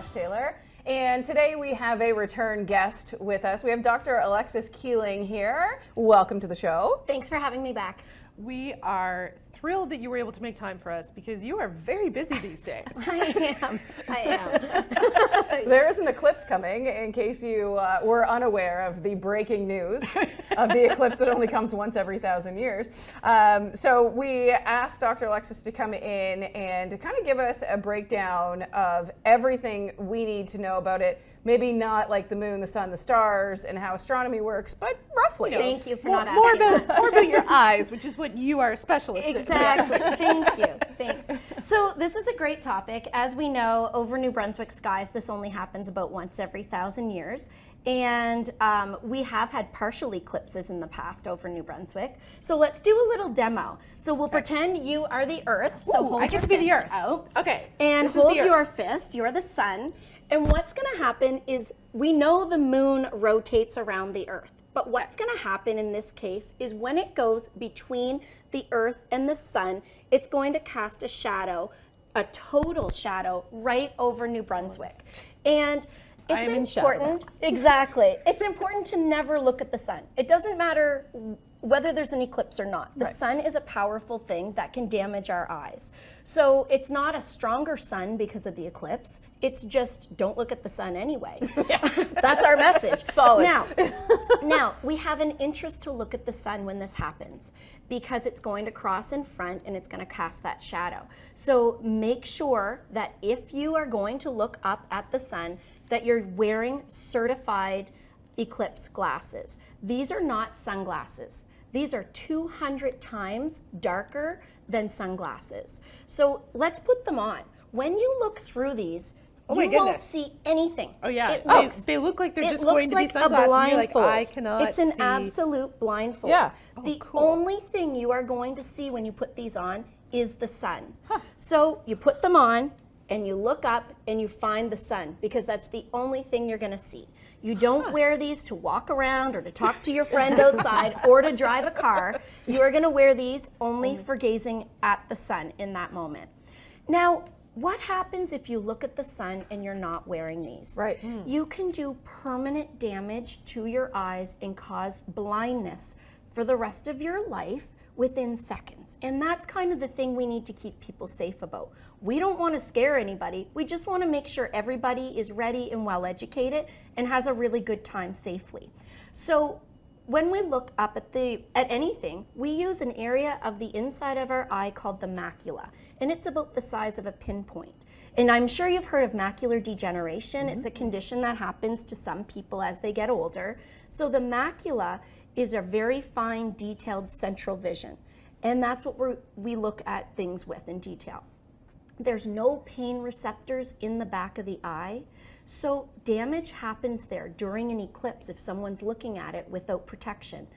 Josh Taylor. And today we have a return guest with us. We have Dr. Alexis Keeling here. Welcome to the show. Thanks for having me back. We are thrilled that you were able to make time for us because you are very busy these days. I am. There is an eclipse coming, in case you were unaware of the breaking news of the eclipse that only comes once every 1,000 years. So we asked Dr. Alexis to come in and to kind of give us a breakdown of everything we need to know about it. Maybe not like the moon, the sun, the stars, and how astronomy works, but roughly. Thank you for not asking. More about your eyes, which is what you are a specialist in. Exactly. Thank you. Thanks. So this is a great topic. As we know, over New Brunswick skies, this only happens about once every 1,000 years. And we have had partial eclipses in the past over New Brunswick. So let's do a little demo. So we'll pretend you are the Earth. So hold I get your to be the fist Earth. out. Okay. And this is hold the Earth. your fist. You're the sun. And what's going to happen is we know the moon rotates around the Earth. But what's going to happen in this case is when it goes between the Earth and the sun, it's going to cast a shadow, a total shadow, right over New Brunswick. And it's important, exactly. It's important to never look at the sun. It doesn't matter whether there's an eclipse or not. The sun is a powerful thing that can damage our eyes. So it's not a stronger sun because of the eclipse. It's just don't look at the sun anyway. That's our message. Solid. Now, we have an interest to look at the sun when this happens because it's going to cross in front and it's going to cast that shadow. So make sure that if you are going to look up at the sun, that you're wearing certified eclipse glasses. These are not sunglasses. These are 200 times darker than sunglasses. So let's put them on. When you look through these, you won't see anything. Oh yeah, they look like they're just going to be sunglasses. A blindfold. I cannot It's an see. absolute blindfold. Yeah. The cool. only thing you are going to see when you put these on is the sun. So you put them on and you look up and you find the sun because that's the only thing you're going to see. You don't wear these to walk around or to talk to your friend outside or to drive a car. You are going to wear these only for gazing at the sun in that moment. Now, what happens if you look at the sun and you're not wearing these? Right. You can do permanent damage to your eyes and cause blindness for the rest of your life within seconds. And that's kind of the thing we need to keep people safe about. We don't want to scare anybody. We just want to make sure everybody is ready and well educated and has a really good time safely. So when we look up at anything, we use an area of the inside of our eye called the macula, and it's about the size of a pinpoint. And I'm sure you've heard of macular degeneration. It's a condition that happens to some people as they get older. So the macula is a very fine, detailed central vision, and that's what we look at things with in detail. There's no pain receptors in the back of the eye, so damage happens there during an eclipse if someone's looking at it without protection,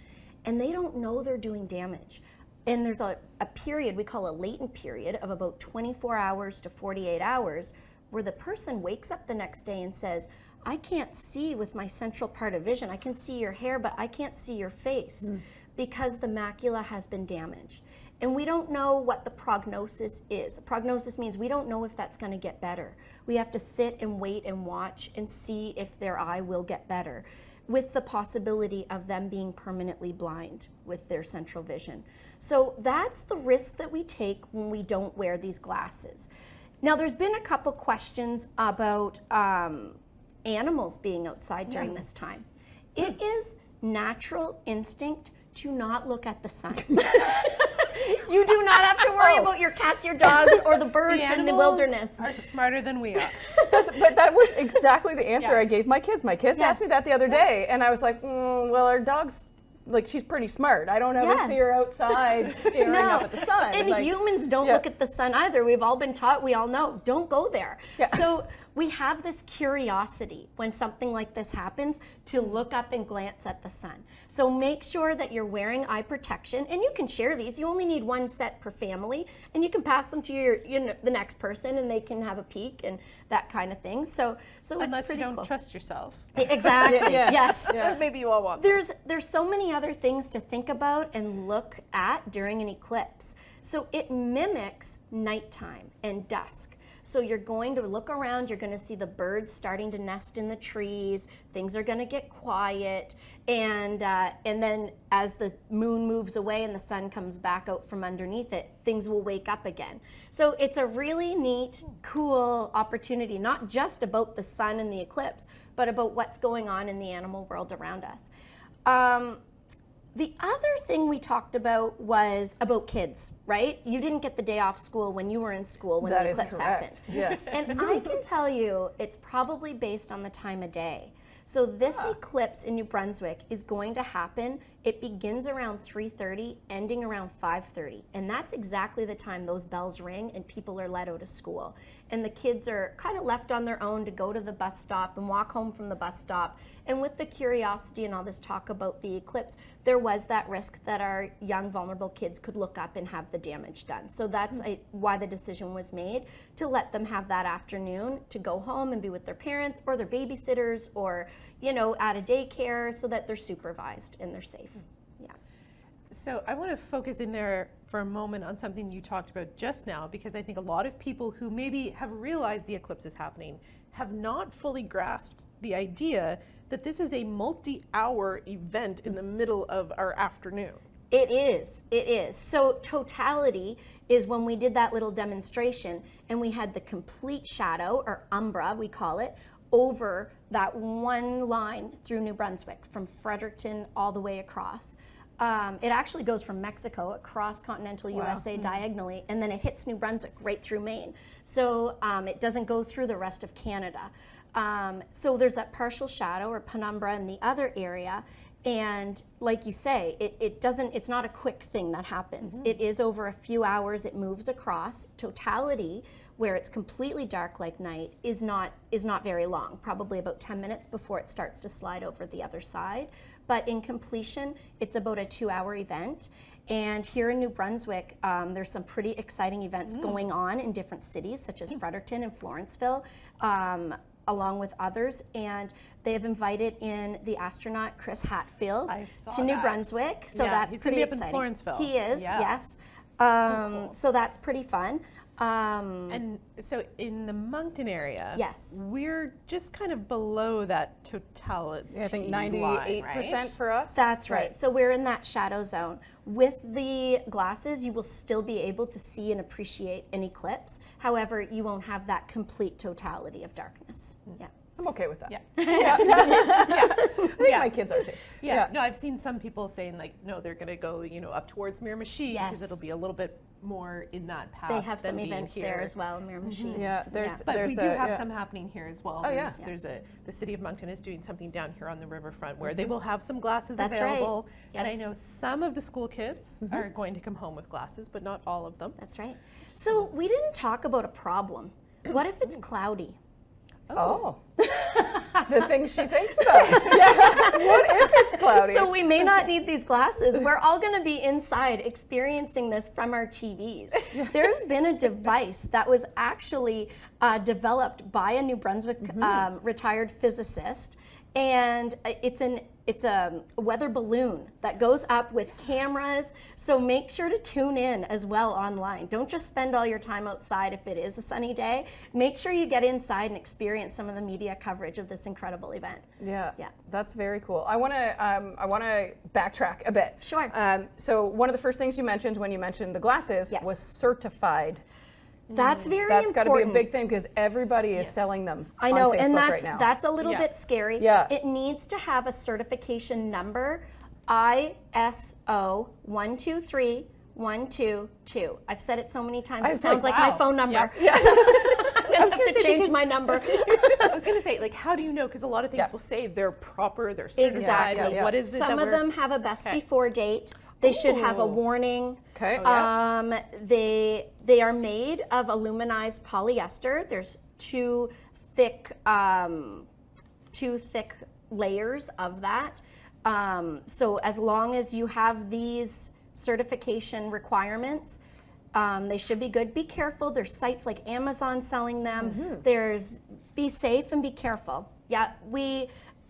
and they don't know they're doing damage. And there's a period we call a latent period of about 24 hours to 48 hours where the person wakes up the next day and says, I can't see with my central part of vision. I can see your hair, but I can't see your face because the macula has been damaged. And we don't know what the prognosis is. Prognosis means we don't know if that's going to get better. We have to sit and wait and watch and see if their eye will get better, with the possibility of them being permanently blind with their central vision. So that's the risk that we take when we don't wear these glasses. Now, there's been a couple questions about animals being outside during this time. It is natural instinct to not look at the sun. You do not have to worry about your cats, your dogs, or the birds in the wilderness. Are smarter than we are. But that was exactly the answer I gave my kids. My kids asked me that the other day, and I was like, well, our dog's, like, she's pretty smart. I don't ever see her outside staring up at the sun. And humans don't look at the sun either. We've all been taught, we all know, don't go there. So we have this curiosity when something like this happens to look up and glance at the sun. So make sure that you're wearing eye protection, and you can share these. You only need one set per family, and you can pass them to the next person, and they can have a peek and that kind of thing. So unless it's pretty you don't cool. Trust yourselves. Exactly. Yes. Maybe you all want. There's so many other things to think about and look at during an eclipse. So it mimics nighttime and dusk. So you're going to look around, you're going to see the birds starting to nest in the trees, things are going to get quiet, and then as the moon moves away and the sun comes back out from underneath it, things will wake up again. So it's a really neat, cool opportunity, not just about the sun and the eclipse, but about what's going on in the animal world around us. The other thing we talked about was about kids, right? You didn't get the day off school when you were in school when the eclipse happened. Yes. And I can tell you it's probably based on the time of day. So this eclipse in New Brunswick is going to happen. It begins around 3:30, ending around 5:30. And that's exactly the time those bells ring and people are let out of school. And the kids are kind of left on their own to go to the bus stop and walk home from the bus stop. And with the curiosity and all this talk about the eclipse, there was that risk that our young vulnerable kids could look up and have the damage done. So that's why the decision was made, to let them have that afternoon to go home and be with their parents or their babysitters or, you know, at a daycare so that they're supervised and they're safe. Yeah. So I want to focus in there for a moment on something you talked about just now, because I think a lot of people who maybe have realized the eclipse is happening have not fully grasped the idea that this is a multi-hour event in the middle of our afternoon. It is. So totality is when we did that little demonstration and we had the complete shadow, or umbra we call it, over that one line through New Brunswick from Fredericton all the way across. It actually goes from Mexico across continental USA diagonally, and then it hits New Brunswick right through Maine. So it doesn't go through the rest of Canada. So there's that partial shadow or penumbra in the other area. And like you say, it's not a quick thing that happens. It is over a few hours, it moves across. Totality, where it's completely dark like night, is not very long, probably about 10 minutes before it starts to slide over the other side. But in completion, it's about a 2-hour event. And here in New Brunswick, there's some pretty exciting events going on in different cities, such as Fredericton and Florenceville, along with others. And they have invited in the astronaut Chris Hadfield to New Brunswick. So that's he's pretty gonna be exciting. up in Florenceville. He is, yes. Cool. So that's pretty fun. And so in the Moncton area, Yes. we're just kind of below that totality. I think line, 98% right? for us. That's right. So we're in that shadow zone. With the glasses, you will still be able to see and appreciate an eclipse. However, you won't have that complete totality of darkness. Yeah. I'm okay with that. Yeah. I think my kids are too. Yeah. No, I've seen some people saying like, no, they're going to go, up towards Miramichi because Yes. it'll be a little bit more in that path. They have than some being events here. there as well, Miramichi. Yeah, there's But there's we do have yeah. some happening here as well. Oh, yeah. There's the city of Moncton is doing something down here on the riverfront where they will have some glasses That's right. available. And I Yes. know some of the school kids are going to come home with glasses, but not all of them. That's right. So we didn't talk about a problem. What if it's cloudy? Oh. The things she thinks about. Yeah. What if it's cloudy? So we may not need these glasses. We're all going to be inside experiencing this from our TVs. There's been a device that was actually developed by a New Brunswick retired physicist, and it's a weather balloon that goes up with cameras. So make sure to tune in as well online. Don't just spend all your time outside if it is a sunny day. Make sure you get inside and experience some of the media coverage of this incredible event. Yeah, Yeah. that's very cool. I want to backtrack a bit. Sure. So one of the first things you mentioned when you mentioned the glasses Yes. was certified. That's very That's got important. to be a big thing because everybody is selling them I know, on Facebook and right now. that's a little Yeah. bit scary. Yeah. It needs to have a certification number, ISO 123122. I've said it so many times. I It was sounds like, like my wow. phone number. Yeah. I have gonna to say, change because- my number. I was going to say, like, how do you know? Because a lot of things Yeah. will say they're proper, they're certified. Exactly. But Yeah. what is it Some that of we're- them have a best Okay. before date. They should have a Ooh. warning. Okay. They are made of aluminized polyester. There's two thick layers of that. So as long as you have these certification requirements, they should be good. Be careful. There's sites like Amazon selling them. Be safe and be careful. Yeah,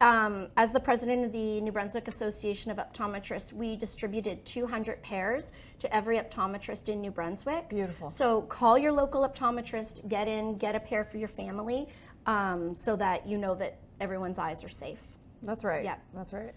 As the president of the New Brunswick Association of Optometrists, we distributed 200 pairs to every optometrist in New Brunswick. Beautiful. So call your local optometrist, get a pair for your family, so that you know that everyone's eyes are safe. That's right. Yeah. That's right.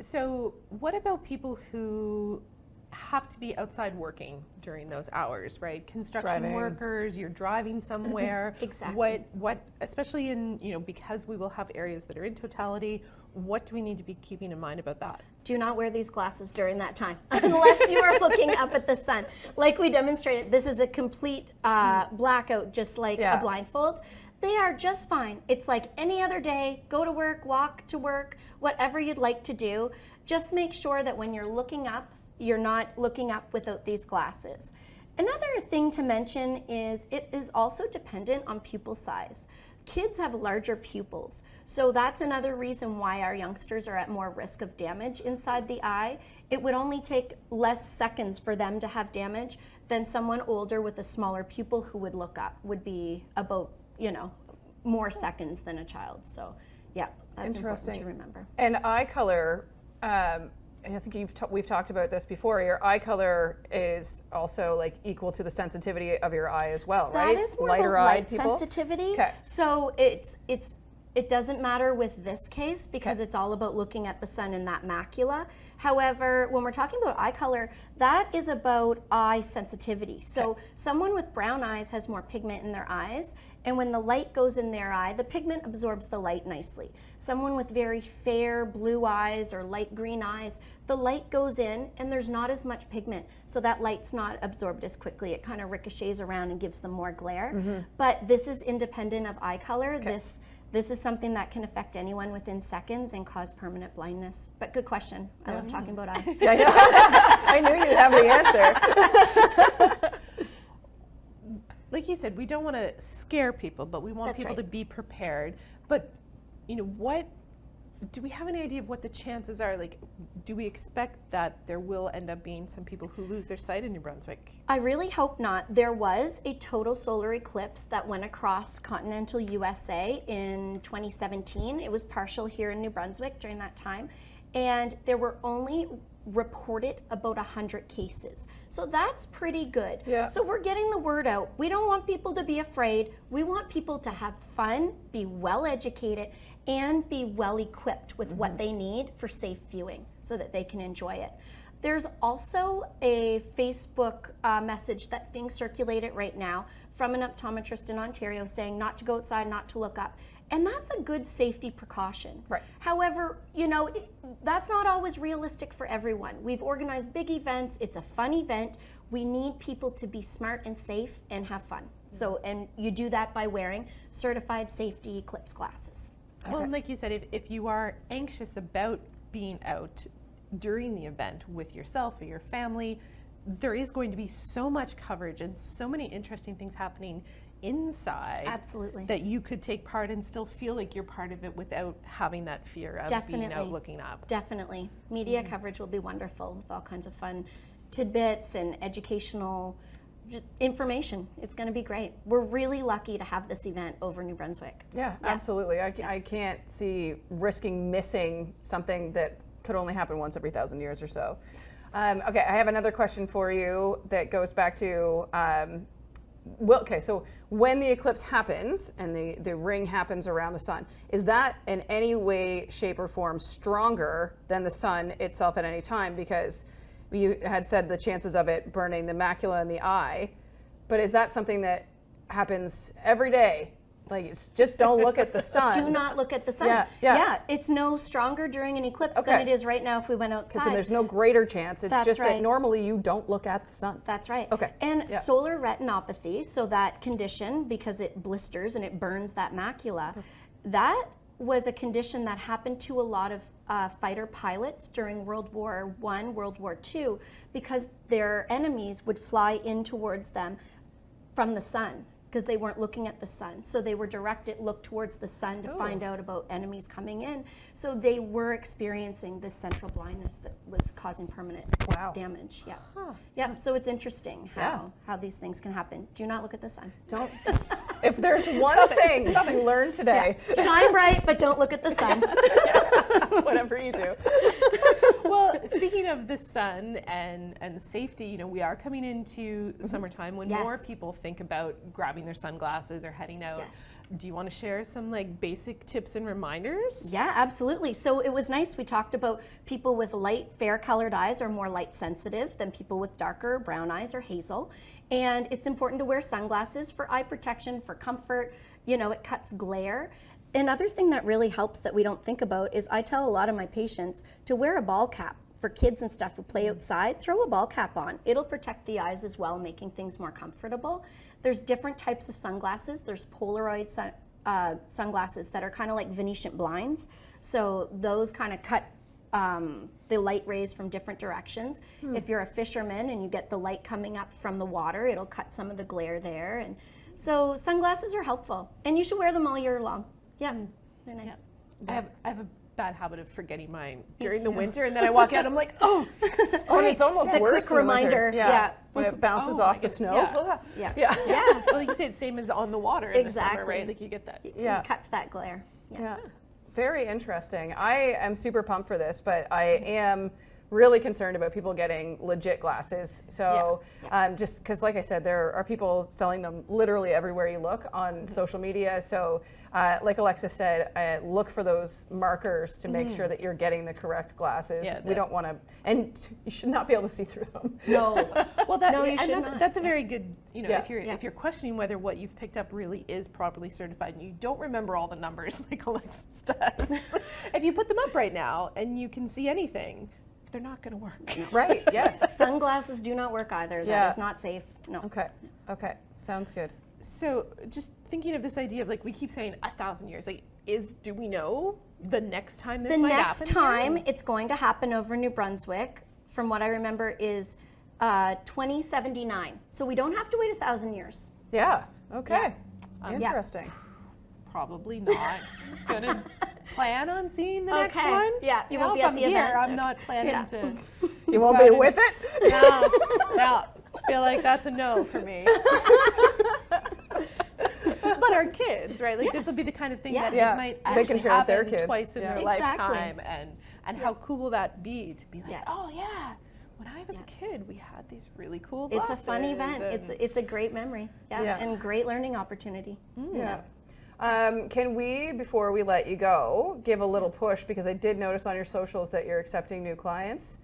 So what about people who have to be outside working during those hours, right? Construction Driving. workers, you're driving somewhere. Exactly. What, especially in, because we will have areas that are in totality, what do we need to be keeping in mind about that? Do not wear these glasses during that time, unless you are looking up at the sun. Like we demonstrated, this is a complete blackout, just like a blindfold. They are just fine. It's like any other day. Go to work, walk to work, whatever you'd like to do. Just make sure that when you're looking up, you're not looking up without these glasses. Another thing to mention is it is also dependent on pupil size. Kids have larger pupils, so that's another reason why our youngsters are at more risk of damage inside the eye. It would only take less seconds for them to have damage than someone older with a smaller pupil who would look up, would be about, more seconds than a child. So yeah, that's important to remember. And eye color, and I think we've talked about this before. Your eye color is also like equal to the sensitivity of your eye as well, right? That is more Lighter about eyed light people. sensitivity. Okay. So it doesn't matter with this case because it's all about looking at the sun and that macula. However, when we're talking about eye color, that is about eye sensitivity. So someone with brown eyes has more pigment in their eyes, and when the light goes in their eye, the pigment absorbs the light nicely. Someone with very fair blue eyes or light green eyes, the light goes in and there's not as much pigment, so that light's not absorbed as quickly. It kind of ricochets around and gives them more glare. But this is independent of eye color. This is something that can affect anyone within seconds and cause permanent blindness. But good question. I love talking about eyes. I knew you'd have the answer. Like you said, we don't want to scare people, but we want That's people right. to be prepared. But, what do we have any idea of what the chances are? Like, do we expect that there will end up being some people who lose their sight in New Brunswick? I really hope not. There was a total solar eclipse that went across continental USA in 2017. It was partial here in New Brunswick during that time. And there were only reported about 100 cases. So that's pretty good. Yeah. So we're getting the word out. We don't want people to be afraid. We want people to have fun, be well educated, and be well equipped with what they need for safe viewing so that they can enjoy it. There's also a Facebook message that's being circulated right now from an optometrist in Ontario saying not to go outside, not to look up. And that's a good safety precaution. Right. However, that's not always realistic for everyone. We've organized big events. It's a fun event. We need people to be smart and safe and have fun. So, and you do that by wearing certified safety Eclipse glasses. Well, and like you said, if you are anxious about being out during the event with yourself or your family, there is going to be so much coverage and so many interesting things happening inside. Absolutely. That you could take part and still feel like you're part of it without having that fear of being out looking up. Definitely. Media coverage will be wonderful with all kinds of fun tidbits and educational information. It's going to be great. We're really lucky to have this event over New Brunswick. Yeah, absolutely. I can't see risking missing something that could only happen once every 1,000 years or so. Okay, I have another question for you that goes back to, so when the eclipse happens and the ring happens around the sun, is that in any way, shape, or form stronger than the sun itself at any time? Because you had said the chances of it burning the macula in the eye, but is that something that happens every day? Like, it's just don't look at the sun. Do not look at the sun. Yeah. It's no stronger during an eclipse than it is right now if we went outside. So there's no greater chance. It's That's just right. that normally you don't look at the sun. That's right. Okay. And solar retinopathy, so that condition, because it blisters and it burns that macula, that was a condition that happened to a lot of fighter pilots during World War I, World War II, because their enemies would fly in towards them from the sun because they weren't looking at the sun. So they were look towards the sun to find out about enemies coming in. So they were experiencing this central blindness that was causing permanent damage. Yeah. Huh. Yeah. So it's interesting how these things can happen. Do not look at the sun. Don't just, if there's one thing you learned today. Shine bright, but don't look at the sun. Whatever you do. Well, speaking of the sun and safety, you know, we are coming into summertime when more Yes. people think about grabbing their sunglasses or heading out. Yes. Do you want to share some like basic tips and reminders? Yeah, absolutely. So it was nice. We talked about people with light, fair colored eyes are more light sensitive than people with darker brown eyes or hazel. And it's important to wear sunglasses for eye protection, for comfort. You know, it cuts glare. Another thing that really helps that we don't think about is I tell a lot of my patients to wear a ball cap. For kids and stuff who play outside, throw a ball cap on. It'll protect the eyes as well, making things more comfortable. There's different types of sunglasses. There's Polaroid sunglasses that are kind of like Venetian blinds. So those kind of cut the light rays from different directions. If you're a fisherman and you get the light coming up from the water, it'll cut some of the glare there. And so sunglasses are helpful, and you should wear them all year long. Yeah, they're nice. I have a bad habit of forgetting mine during the winter, and then I walk out, I'm like, oh, And it's almost It's a worse quick in the winter. reminder. Yeah. When it bounces Oh, off my the goodness, snow. yeah. Yeah. Well, you say it's same as on the water in the summer, Exactly. right? Like you get that. Yeah. It cuts that glare. Yeah. Very interesting. I am super pumped for this, but I am really concerned about people getting legit glasses. So just because, like I said, there are people selling them literally everywhere you look on social media. So like Alexis said, look for those markers to make sure that you're getting the correct glasses. Yeah, we don't want to, and you should not be able to see through them. No. Well, that, No, you and should that- not. that's a very good, you know, Yeah. if you're questioning whether what you've picked up really is properly certified and you don't remember all the numbers like Alexis does, if you put them up right now and you can see anything, they're not going to work. Right, yes. Sunglasses do not work either. Yeah. That is not safe. No. Okay, sounds good. So just thinking of this idea of like, we keep saying 1,000 years, like do we know the next time this The might next happen? time it's going to happen over New Brunswick, from what I remember, is 2079. So we don't have to wait 1,000 years. Yeah, okay. Yeah. Interesting. Probably not going to plan on seeing the next Okay. one. Yeah, you won't If be at I'm the here, event. I'm not planning Yeah. to. You won't be with it? No, feel like that's a no for me. But our kids, right? Like this will be the kind of thing that Yeah. might They actually can share with their happen kids. twice in Yeah. their Exactly. lifetime, and how cool will that be to be like, Yeah. oh yeah, when I was a kid, we had these really cool It's glasses. a fun event. and- It's a great memory. Yeah. Yeah. And great learning opportunity. Yeah. Can we, before we let you go, give a little push, because I did notice on your socials that you're accepting new clients?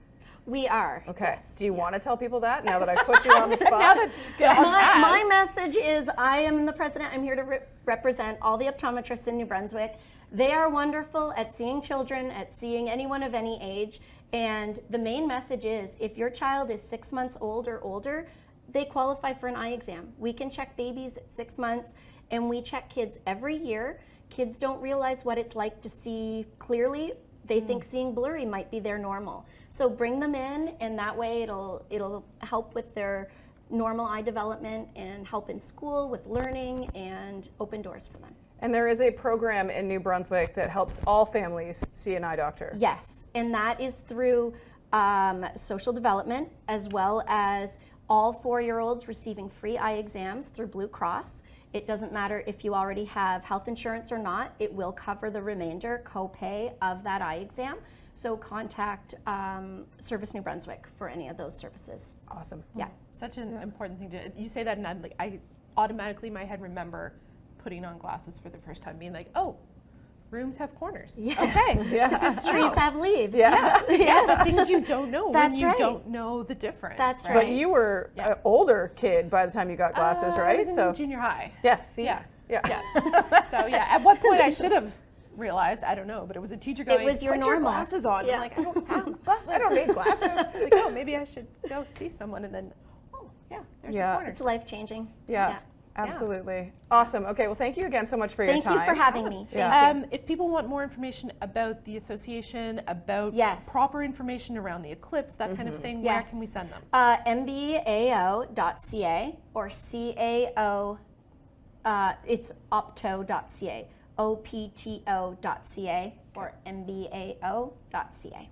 We are. Okay. Yes. Do you want to tell people that now that I've put you on the spot? Now that Josh My has. message is I am the president. I'm here to represent all the optometrists in New Brunswick. They are wonderful at seeing children, at seeing anyone of any age. And the main message is if your child is 6 months old or older, they qualify for an eye exam. We can check babies at 6 months, and we check kids every year. Kids don't realize what it's like to see clearly. They think seeing blurry might be their normal. So bring them in, and that way it'll help with their normal eye development and help in school with learning and open doors for them. And there is a program in New Brunswick that helps all families see an eye doctor. Yes, and that is through social development, as well as all 4-year-olds receiving free eye exams through Blue Cross. It doesn't matter if you already have health insurance or not, it will cover the remainder copay of that eye exam. So contact Service New Brunswick for any of those services. Awesome. Yeah. Such an important thing to, you say that and I'm like, I automatically in my head remember putting on glasses for the first time, being like, oh, rooms have corners. Yes. Okay. Yeah. Trees have leaves. Yeah. Yeah, things you don't know when That's you right. don't know the difference. That's right? But you were an older kid by the time you got glasses, I right? was in junior high. yeah, see? Yeah. Yeah. Yeah. So yeah, at what point I should have realized, I don't know, but it was a teacher going, was your put normal. your glasses on. Yeah. I'm like, I don't have glasses. I don't need glasses. Like, oh, maybe I should go see someone, and then, oh, yeah, there's Yeah. the corners. It's life-changing. Yeah. Absolutely. Awesome. Okay, well, thank you again so much for your Thank time. you for having me. Yeah. Thank you. If people want more information about the association, about Yes. proper information around the Eclipse, that kind of thing, Yes. where can we send them? mbao.ca or CAO, it's opto.ca, opto.ca or mbao.ca.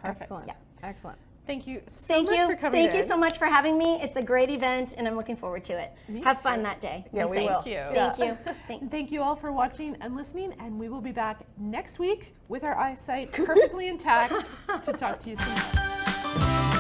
Excellent. Yeah. Excellent. Thank you so Thank much you. for coming Thank you in. so much for having me. It's a great event, and I'm looking forward to it. Have fun that day. Yeah, Be we safe. will. Thank you. Thank you. Thanks. Thank you all for watching and listening, and we will be back next week with our eyesight perfectly intact to talk to you some more.